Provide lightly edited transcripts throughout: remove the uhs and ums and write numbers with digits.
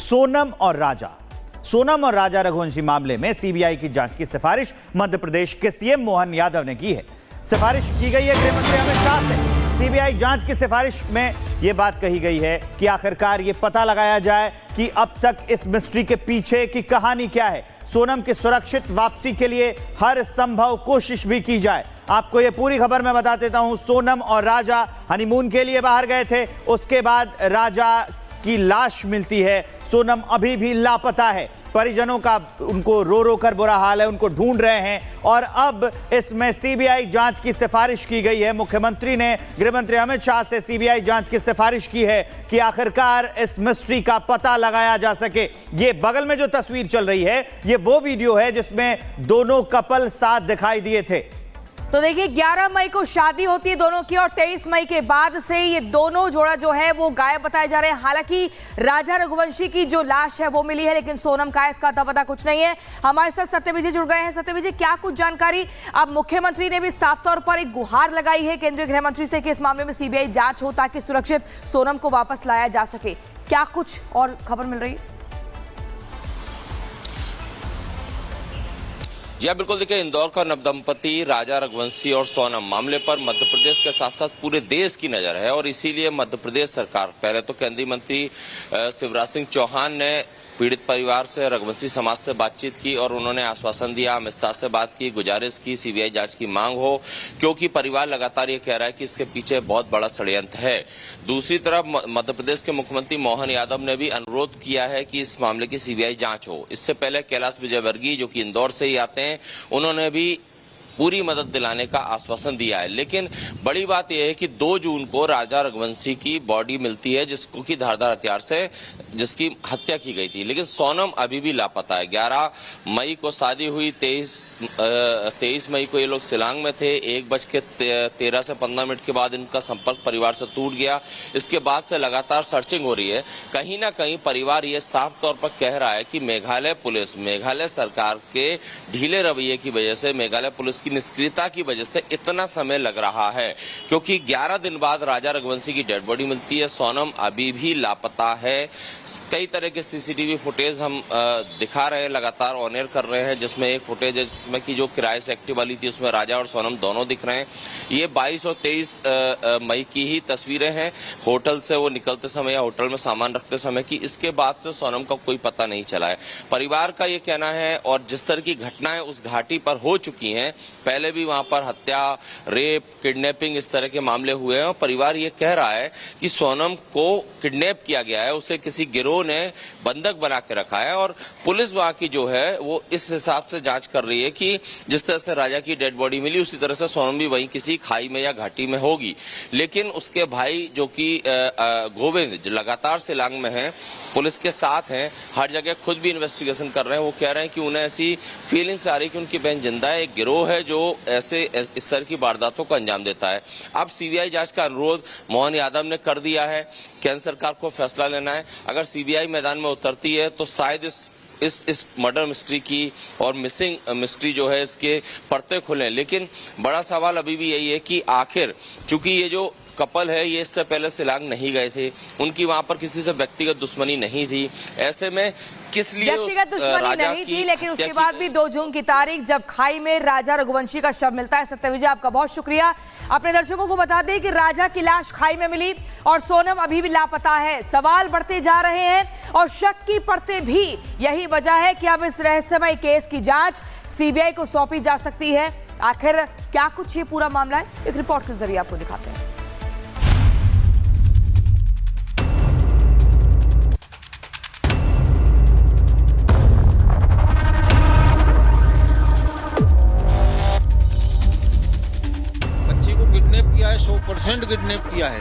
सोनम और राजा रघुवंशी मामले में सीबीआई की जांच की सिफारिश मध्य प्रदेश के सीएम मोहन यादव ने की है। सिफारिश की गई है गृह मंत्री अमित शाह से। सीबीआई जांच की सिफारिश में यह बात कही गई है कि आखिरकार यह पता लगाया जाए कि अब तक इस मिस्ट्री के पीछे की कहानी क्या है। सोनम की सुरक्षित वापसी के लिए हर संभव कोशिश भी की जाए। आपको यह पूरी खबर मैं बता देता हूं। सोनम और राजा हनीमून के लिए बाहर गए थे, उसके बाद राजा की लाश मिलती है। सोनम अभी भी लापता है। परिजनों का उनको रो रो कर बुरा हाल है, उनको ढूंढ रहे हैं और अब इसमें सीबीआई जांच की सिफारिश की गई है। मुख्यमंत्री ने गृह मंत्री अमित शाह से सीबीआई जांच की सिफारिश की है कि आखिरकार इस मिस्ट्री का पता लगाया जा सके। ये बगल में जो तस्वीर चल रही है, ये वो वीडियो है जिसमें दोनों कपल साथ दिखाई दिए थे। तो देखिए 11 मई को शादी होती है दोनों की और 23 मई के बाद से ये दोनों जोड़ा जो है वो गायब बताए जा रहे हैं। हालांकि राजा रघुवंशी की जो लाश है वो मिली है, लेकिन सोनम का इसका अता पता कुछ नहीं है। हमारे साथ सत्यविजय जुड़ गए हैं। सत्यविजय, क्या कुछ जानकारी? अब मुख्यमंत्री ने भी साफ तौर पर एक गुहार लगाई है केंद्रीय गृह मंत्री से कि इस मामले में सीबीआई जांच हो ताकि सुरक्षित सोनम को वापस लाया जा सके। क्या कुछ और खबर मिल रही है? या बिल्कुल, देखिए, इंदौर का नवदंपति राजा रघुवंशी और सोनम मामले पर मध्य प्रदेश के साथ साथ पूरे देश की नजर है और इसीलिए मध्य प्रदेश सरकार पहले तो केंद्रीय मंत्री शिवराज सिंह चौहान ने पीड़ित परिवार से, रघुवंशी समाज से बातचीत की और उन्होंने आश्वासन दिया, अमित शाह से बात की, गुजारिश की सीबीआई जांच की मांग हो, क्योंकि परिवार लगातार ये कह रहा है कि इसके पीछे बहुत बड़ा षड्यंत्र है। दूसरी तरफ मध्य प्रदेश के मुख्यमंत्री मोहन यादव ने भी अनुरोध किया है कि इस मामले की सीबीआई जांच हो। इससे पहले कैलाश विजयवर्गीय, जो कि इंदौर से ही आते हैं, उन्होंने भी पूरी मदद दिलाने का आश्वासन दिया है। लेकिन बड़ी बात यह है कि 2 जून को राजा रघुवंशी की बॉडी मिलती है जिसको की धारदार हथियार से जिसकी हत्या की गई थी, लेकिन सोनम अभी भी लापता है। 11 मई को शादी हुई, 23 मई को ये लोग शिलांग में थे। 1:13 से 15 मिनट के बाद इनका संपर्क परिवार से टूट गया। इसके बाद से लगातार सर्चिंग हो रही है। कहीं ना कहीं परिवार ये साफ तौर पर कह रहा है कि मेघालय पुलिस, मेघालय सरकार के ढीले रवैये की वजह से, मेघालय पुलिस की निष्क्रियता की वजह से इतना समय लग रहा है, क्योंकि 11 दिन बाद राजा रघुवंशी की डेड बॉडी मिलती है। सोनम अभी भी लापता है। कई तरह के सीसीटीवी फुटेज हम दिखा रहे हैं, लगातार ऑन एयर कर रहे हैं, जिसमें एक फुटेज है जिसमें कि जो किराए से एक्टिव वाली थी उसमें राजा और सोनम दोनों दिख रहे हैं। ये 22 और 23 मई की ही तस्वीरें हैं, होटल से वो निकलते समय या होटल में सामान रखते समय की। इसके बाद से सोनम का कोई पता नहीं चला है। परिवार का ये कहना है, और जिस तरह की घटनाएं उस घाटी पर हो चुकी हैं, पहले भी वहां पर हत्या, रेप, किडनैपिंग, इस तरह के मामले हुए हैं और परिवार ये कह रहा है कि सोनम को किडनैप किया गया है, उसे किसी गिरोह ने बंधक बना के रखा है और पुलिस वहां की जो है वो इस हिसाब से जांच कर रही है कि जिस तरह से राजा की डेड बॉडी मिली उसी तरह से सोनम भी वहीं किसी खाई में या घाटी में होगी। लेकिन उसके भाई जो कि गोविंद, जो लगातार शिलांग में है, पुलिस के साथ हैं, हर जगह खुद भी इन्वेस्टिगेशन कर रहे हैं, वो कह रहे हैं कि उन्हें ऐसी फीलिंग्स आ रही कि उनकी बहन जिंदा है। एक गिरोह है जो ऐसे इस तरह की वारदातों को अंजाम देता है। अब सीबीआई जांच का अनुरोध मोहन यादव ने कर दिया है। केंद्र सरकार को फैसला लेना है। अगर सीबीआई मैदान में उतरती है तो शायद इस मर्डर मिस्ट्री की और मिसिंग मिस्ट्री जो है इसके पर्दे खुले। लेकिन बड़ा सवाल अभी भी यही है कि आखिर, चूंकि ये जो कपल है ये इससे पहले शिलांग नहीं गए थे, उनकी वहां पर किसी से व्यक्तिगत दुश्मनी नहीं थी, ऐसे में किस लिए व्यक्तिगत दुश्मनी नहीं थी, लेकिन उसके बाद भी 2 जून की तारीख जब खाई में राजा रघुवंशी का शव मिलता है। सत्यविजय, आपका बहुत शुक्रिया। अपने दर्शकों को बता दें कि राजा की लाश खाई में मिली और सोनम अभी भी लापता है। सवाल बढ़ते जा रहे हैं और शक की परतें भी। यही वजह है कि अब इस रहस्यमय केस की जांच सीबीआई को सौंपी जा सकती है। आखिर क्या कुछ ये पूरा मामला है, एक रिपोर्ट के जरिए आपको दिखाते हैं। किडनैप किया है, 100% किडनैप किया है।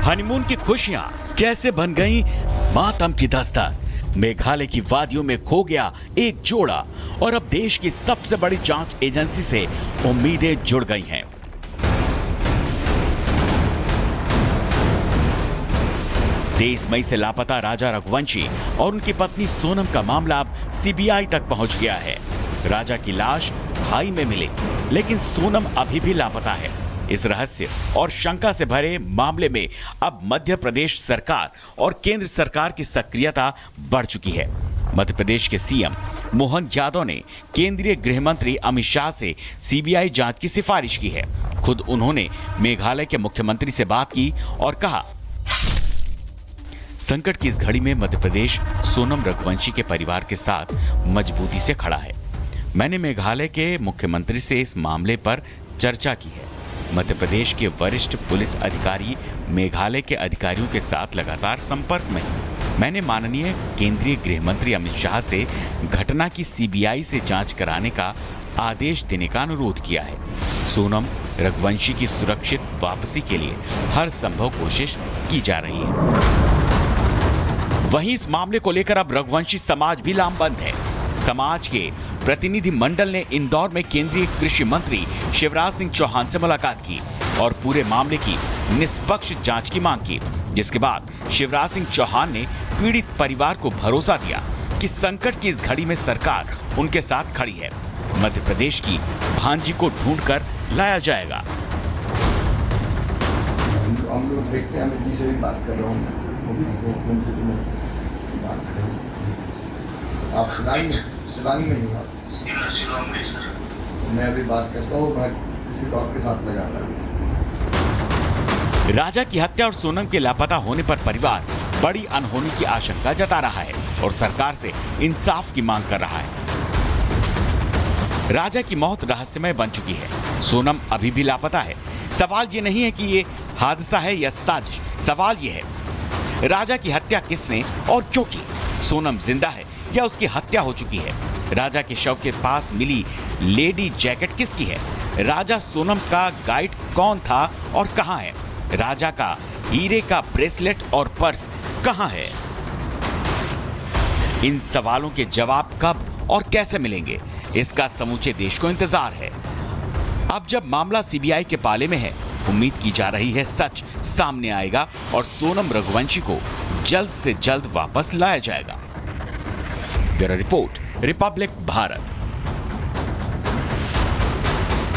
हनीमून की खुशियां कैसे बन गईं मातम की दस्तक। मेघालय की वादियों में खो गया एक जोड़ा और अब देश की सबसे बड़ी जांच एजेंसी से उम्मीदें जुड़ गई हैं। 23 मई से लापता राजा रघुवंशी और उनकी पत्नी सोनम का मामला अब सीबीआई तक पहुंच गया है। राजा की लाश खाई में मिली, लेकिन सोनम अभी भी लापता है। इस रहस्य और शंका से भरे मामले में अब मध्य प्रदेश सरकार और केंद्र सरकार की सक्रियता बढ़ चुकी है। मध्य प्रदेश के सीएम मोहन यादव ने केंद्रीय गृह मंत्री अमित शाह से सीबीआई जांच की सिफारिश की है। खुद उन्होंने मेघालय के मुख्यमंत्री से बात की और कहा, संकट की इस घड़ी में मध्य प्रदेश सोनम रघुवंशी के परिवार के साथ मजबूती से खड़ा है। मैंने मेघालय के मुख्यमंत्री से इस मामले पर चर्चा की है। मध्य प्रदेश के वरिष्ठ पुलिस अधिकारी मेघालय के अधिकारियों के साथ लगातार संपर्क में हैं। मैंने माननीय केंद्रीय गृह मंत्री अमित शाह से घटना की सीबीआई से जांच कराने का आदेश देने का अनुरोध किया है। सोनम रघुवंशी की सुरक्षित वापसी के लिए हर संभव कोशिश की जा रही है। वहीं इस मामले को लेकर अब रघुवंशी समाज भी लामबंद है। समाज के प्रतिनिधि मंडल ने इंदौर में केंद्रीय कृषि मंत्री शिवराज सिंह चौहान से मुलाकात की और पूरे मामले की निष्पक्ष जांच की मांग की, जिसके बाद शिवराज सिंह चौहान ने पीड़ित परिवार को भरोसा दिया कि संकट की इस घड़ी में सरकार उनके साथ खड़ी है। मध्य प्रदेश की भांजी को ढूंढकर लाया जाएगा। हम लोग देखते हैं, मैं से भी बात कर रहा हूँ, बात कर रहा हूँ। आप शिलांग में ही मैं अभी बात करता हूँ, मैं किसी डॉक्टर के साथ लगा रहा हूँ। राजा की हत्या और सोनम के लापता होने पर परिवार बड़ी अनहोनी की आशंका जता रहा है और सरकार से इंसाफ की मांग कर रहा है। राजा की मौत रहस्यमय बन चुकी है। सोनम अभी भी लापता है। सवाल ये नहीं है कि ये हादसा है या साजिश, सवाल ये है राजा की हत्या किसने और क्यों की? सोनम जिंदा है या उसकी हत्या हो चुकी है? राजा के शव के पास मिली लेडी जैकेट किसकी है? राजा सोनम का गाइड कौन था और कहां है? राजा का हीरे का ब्रेसलेट और पर्स कहां है? इन सवालों के जवाब कब और कैसे मिलेंगे, इसका समूचे देश को इंतजार है। अब जब मामला सीबीआई के पाले में है, उम्मीद की जा रही है सच सामने आएगा और सोनम रघुवंशी को जल्द से जल्द वापस लाया जाएगा। Bureau report, Republic Bharat.